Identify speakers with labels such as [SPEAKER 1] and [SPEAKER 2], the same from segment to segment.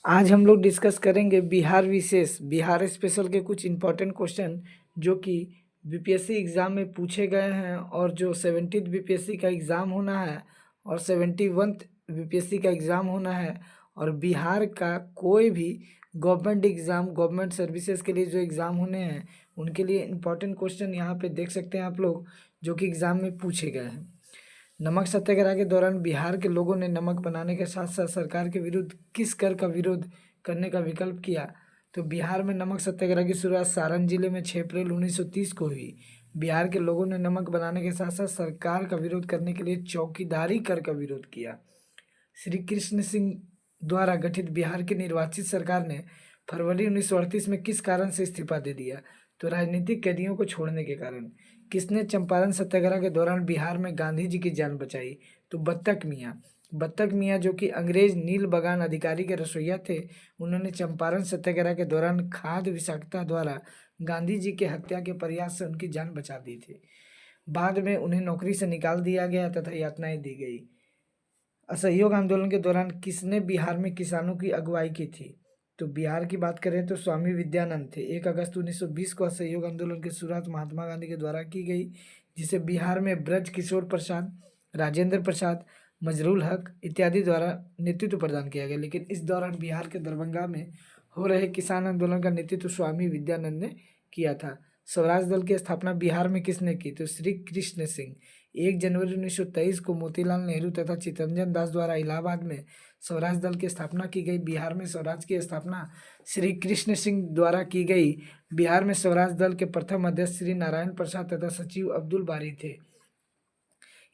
[SPEAKER 1] आज हम लोग डिस्कस करेंगे बिहार विशेष बिहार स्पेशल के कुछ इम्पोर्टेंट क्वेश्चन जो कि बीपीएससी एग्ज़ाम में पूछे गए हैं और जो 70th बीपीएससी का एग्ज़ाम होना है और 71th बीपीएससी का एग्ज़ाम होना है और बिहार का कोई भी गवर्नमेंट एग्ज़ाम गवर्नमेंट सर्विसेज के लिए जो एग्ज़ाम होने हैं उनके लिए इम्पोर्टेंट क्वेश्चन यहाँ पे देख सकते हैं आप लोग जो कि एग्ज़ाम में पूछे गए हैं। नमक सत्याग्रह के दौरान बिहार के लोगों ने नमक बनाने के साथ साथ सरकार के विरुद्ध किस कर का विरोध करने का विकल्प किया? तो बिहार में नमक सत्याग्रह की शुरुआत सारण जिले में 6 अप्रैल 1930 को हुई। बिहार के लोगों ने नमक बनाने के साथ साथ सरकार का विरोध करने के लिए चौकीदारी कर का विरोध किया। श्री कृष्ण सिंह द्वारा गठित बिहार की निर्वाचित सरकार ने फरवरी 1938 में किस कारण से इस्तीफा दे दिया? तो राजनीतिक कैदियों को छोड़ने के कारण। किसने चंपारण सत्याग्रह के दौरान बिहार में गांधी जी की जान बचाई? तो बत्तख मियाँ। बत्तख मियाँ जो कि अंग्रेज नील बगान अधिकारी के रसोइया थे, उन्होंने चंपारण सत्याग्रह के दौरान खाद्य विषाक्तता द्वारा गांधी जी के हत्या के प्रयास से उनकी जान बचा दी थी। बाद में उन्हें नौकरी से निकाल दिया गया तथा यातनाएं दी गई। असहयोग आंदोलन के दौरान किसने बिहार में किसानों की अगुवाई की थी? तो बिहार की बात करें तो स्वामी विद्यानंद थे। 1 अगस्त 1920 को असहयोग आंदोलन की शुरुआत महात्मा गांधी के द्वारा की गई, जिसे बिहार में ब्रज किशोर प्रसाद, राजेंद्र प्रसाद, मजरूल हक इत्यादि द्वारा नेतृत्व प्रदान किया गया। लेकिन इस दौरान बिहार के दरभंगा में हो रहे किसान आंदोलन का नेतृत्व स्वामी विद्यानंद ने किया था। स्वराज दल की स्थापना बिहार में किसने की? तो श्री कृष्ण सिंह। 1 जनवरी 1923 को मोतीलाल नेहरू तथा चितरंजन दास द्वारा इलाहाबाद में स्वराज दल की स्थापना की गई। बिहार में स्वराज की स्थापना श्री कृष्ण सिंह द्वारा की गई। बिहार में स्वराज दल के प्रथम अध्यक्ष श्री नारायण प्रसाद तथा सचिव अब्दुल बारी थे।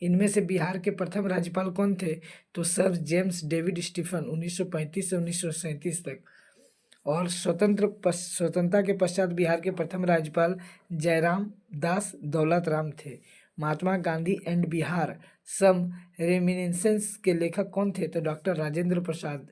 [SPEAKER 1] इनमें से बिहार के प्रथम राज्यपाल कौन थे? तो सर जेम्स डेविड स्टीफन 1935 से 1937 तक। और स्वतंत्रता के पश्चात बिहार के प्रथम राज्यपाल जयराम दास दौलत राम थे। Mahatma Gandhi and Bihar some reminiscence के लेखक कौन थे? तो डॉक्टर राजेंद्र प्रसाद।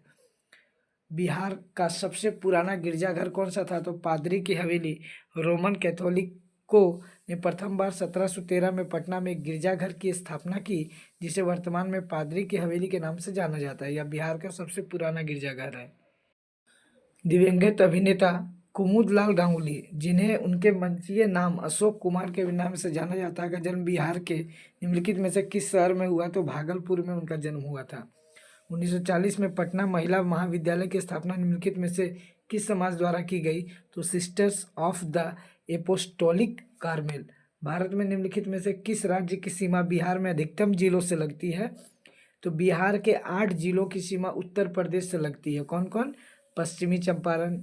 [SPEAKER 1] बिहार का सबसे पुराना गिरजाघर कौन सा था? तो पादरी की हवेली। रोमन कैथोलिकों ने प्रथम बार 1713 में पटना में एक गिरजाघर की स्थापना की, जिसे वर्तमान में पादरी की हवेली के नाम से जाना जाता है। यह बिहार का सबसे पुराना गिरजाघर है। दिवंगत अभिनेता कुमुदलाल गांगुली, जिन्हें उनके मंचीय नाम अशोक कुमार के नाम से जाना जाता है, का जन्म बिहार के निम्नलिखित में से किस शहर में हुआ? तो भागलपुर में उनका जन्म हुआ था। 1940 में पटना महिला महाविद्यालय की स्थापना निम्नलिखित में से किस समाज द्वारा की गई? तो sisters of the apostolic Carmel. Bharat में निम्नलिखित में से किस राज्य की सीमा बिहार में अधिकतम जिलों से लगती है? तो बिहार के 8 जिलों की सीमा उत्तर प्रदेश से लगती है। कौन कौन? पश्चिमी चंपारण,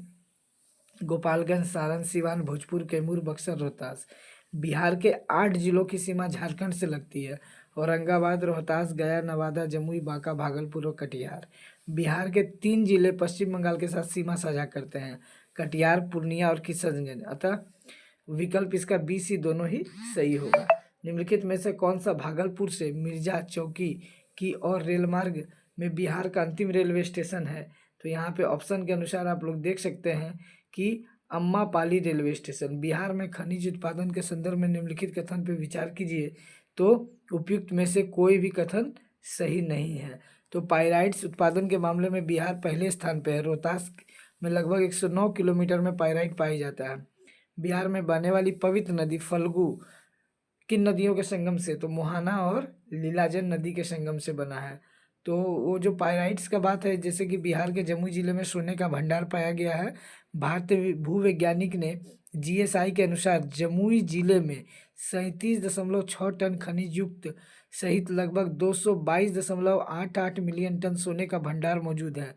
[SPEAKER 1] गोपालगंज, सारण, सिवान, भोजपुर, कैमूर, बक्सर, रोहतास। बिहार के 8 जिलों की सीमा झारखंड से लगती है। औरंगाबाद, रोहतास, गया, नवादा, जमुई, बांका, भागलपुर और कटिहार। बिहार के 3 जिले पश्चिम बंगाल के साथ सीमा साझा करते हैं, कटिहार, पूर्णिया और किशनगंज। अतः विकल्प इसका बी सी दोनों ही सही होगा। निम्नलिखित में से कौन सा भागलपुर से मिर्जा चौकी की और रेल मार्ग में बिहार का अंतिम रेलवे स्टेशन है? तो यहाँ पे ऑप्शन के अनुसार आप लोग देख सकते हैं कि अम्मापाली रेलवे स्टेशन। बिहार में खनिज उत्पादन के संदर्भ में निम्नलिखित कथन पर विचार कीजिए, तो उपयुक्त में से कोई भी कथन सही नहीं है। तो पाइराइट्स उत्पादन के मामले में बिहार पहले स्थान पर है। रोहतास में लगभग 109 किलोमीटर में पाइराइट पाई जाता है। बिहार में बहने वाली पवित्र नदी फल्गु किन नदियों के संगम से? तो मोहाना और लीलाजन नदी के संगम से बना है। तो वो जो पाइराइट्स का बात है, जैसे कि बिहार के जमुई जिले में सोने का भंडार पाया गया है। भारतीय भूवैज्ञानिक ने जीएसआई के अनुसार जमुई जिले में 37.6 टन खनिज युक्त सहित लगभग 222.88 मिलियन टन सोने का भंडार मौजूद है।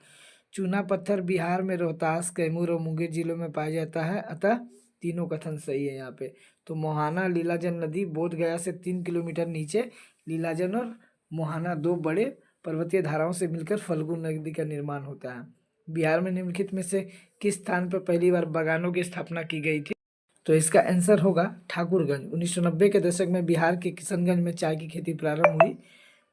[SPEAKER 1] चूना पत्थर बिहार में रोहतास, कैमूर और मुंगेर जिलों में पाया जाता है। अतः तीनों कथन सही है यहाँ पे। तो मोहाना लीलाजन नदी बोधगया से 3 किलोमीटर नीचे, लीलाजन और मोहाना 2 बड़े पर्वतीय धाराओं से मिलकर फल्गु नदी का निर्माण होता है। बिहार में निम्नलिखित में से किस स्थान पर पहली बार बागानों की स्थापना की गई थी? तो इसका आंसर होगा ठाकुरगंज। 1990 के दशक में बिहार के किशनगंज में चाय की खेती प्रारंभ हुई,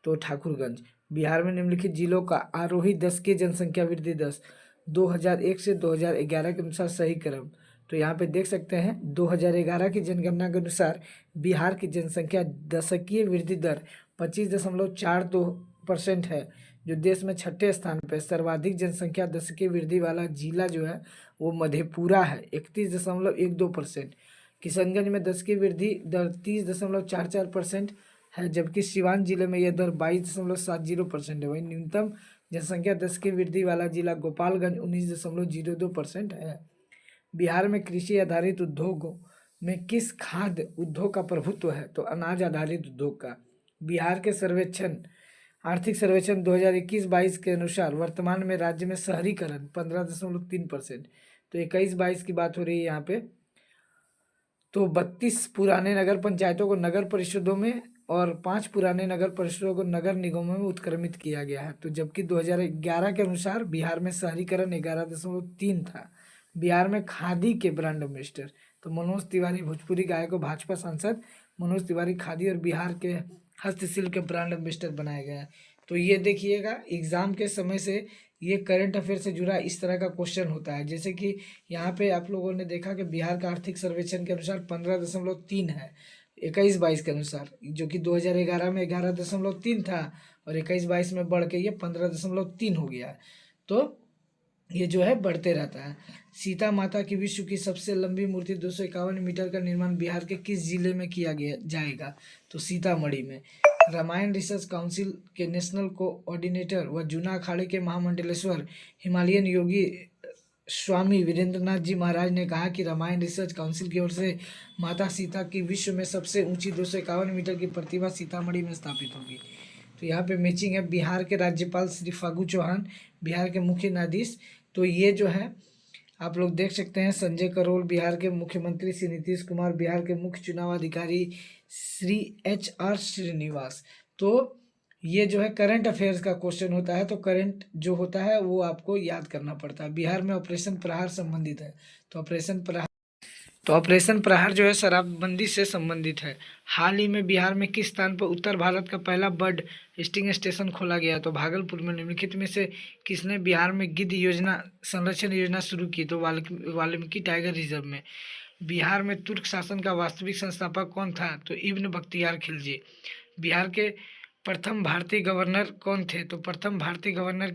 [SPEAKER 1] तो ठाकुरगंज। बिहार में निम्नलिखित जिलों का आरोही 10 की जनसंख्या वृद्धि 10 2001 से 2011 के अनुसार सही क्रम। तो यहाँ पे देख सकते हैं 2011 की जनगणना के अनुसार बिहार की जनसंख्या दशकीय वृद्धि दर 25.42% है, जो देश में 6ठे स्थान पे सर्वाधिक जनसंख्या दशकीय वृद्धि वाला जिला जो है वो मधेपुरा है, 31.12%। किशनगंज में दशकीय वृद्धि दर 30.44% है, जबकि सिवान जिले में यह दर 22.70% है। वहीं न्यूनतम जनसंख्या दशकीय वृद्धि वाला जिला गोपालगंज 19.02% है। बिहार में कृषि आधारित उद्योगों में किस खाद्य उद्योग का प्रभुत्व है? तो अनाज आधारित उद्योग का। बिहार के आर्थिक सर्वेक्षण 2021-22 के अनुसार वर्तमान में राज्य में शहरीकरण 15.3%। तो 21-22 की बात हो रही है यहाँ पे। तो 32 पुराने नगर पंचायतों को नगर परिषदों में और 5 पुराने नगर परिषदों को नगर निगमों में उत्क्रमित किया गया है। तो जबकि 2011 के अनुसार बिहार में शहरीकरण 11.3 था। बिहार में खादी के ब्रांड एम्बेसडर तो मनोज तिवारी, भोजपुरी गायक और भाजपा सांसद मनोज तिवारी खादी और बिहार के हस्तशिल्प के ब्रांड एम्बेसडर बनाए गए हैं। तो ये देखिएगा एग्जाम के समय से ये करंट अफेयर से जुड़ा इस तरह का क्वेश्चन होता है। जैसे कि यहाँ पे आप लोगों ने देखा कि बिहार का आर्थिक सर्वेक्षण के अनुसार 15.3 है 21-22 के अनुसार, जो कि 2011 में 11.3 था और 21-22 में बढ़ के ये 15.3 हो गया है। तो ये जो है बढ़ते रहता है। सीता माता की विश्व की सबसे लंबी मूर्ति 251 मीटर का निर्माण बिहार के किस जिले में किया गया जाएगा? तो सीतामढ़ी में। रामायण रिसर्च काउंसिल के नेशनल कोऑर्डिनेटर व जूना अखाड़े के महामंडलेश्वर हिमालयन योगी स्वामी वीरेंद्रनाथ जी महाराज ने कहा कि रामायण रिसर्च काउंसिल की ओर से माता सीता की विश्व में सबसे ऊंची 251 मीटर की प्रतिमा सीतामढ़ी में स्थापित होगी। तो यहाँ पे मैचिंग है। बिहार के राज्यपाल श्री फागू चौहान, बिहार के मुख्य न्यायाधीश, तो ये जो है आप लोग देख सकते हैं संजय करोल, बिहार के मुख्यमंत्री श्री नीतीश कुमार, बिहार के मुख्य चुनाव अधिकारी श्री HR श्रीनिवास। तो ये जो है करंट अफेयर्स का क्वेश्चन होता है। तो करंट जो होता है वो आपको याद करना पड़ता है। बिहार में ऑपरेशन प्रहार संबंधित है। तो ऑपरेशन प्रहार जो है शराबबंदी से संबंधित है। हाल ही में बिहार में किस स्थान पर उत्तर भारत का पहला बर्ड स्टिंग स्टेशन खोला गया? तो भागलपुर में। निम्नलिखित में से किसने बिहार में गिद्ध योजना संरक्षण योजना शुरू की? तो वाल्मीकि टाइगर रिजर्व में। बिहार में तुर्क शासन का वास्तविक संस्थापक कौन था? तो इब्न बख्तियार खिलजी। बिहार के प्रथम भारतीय गवर्नर कौन थे? तो प्रथम भारतीय गवर्नर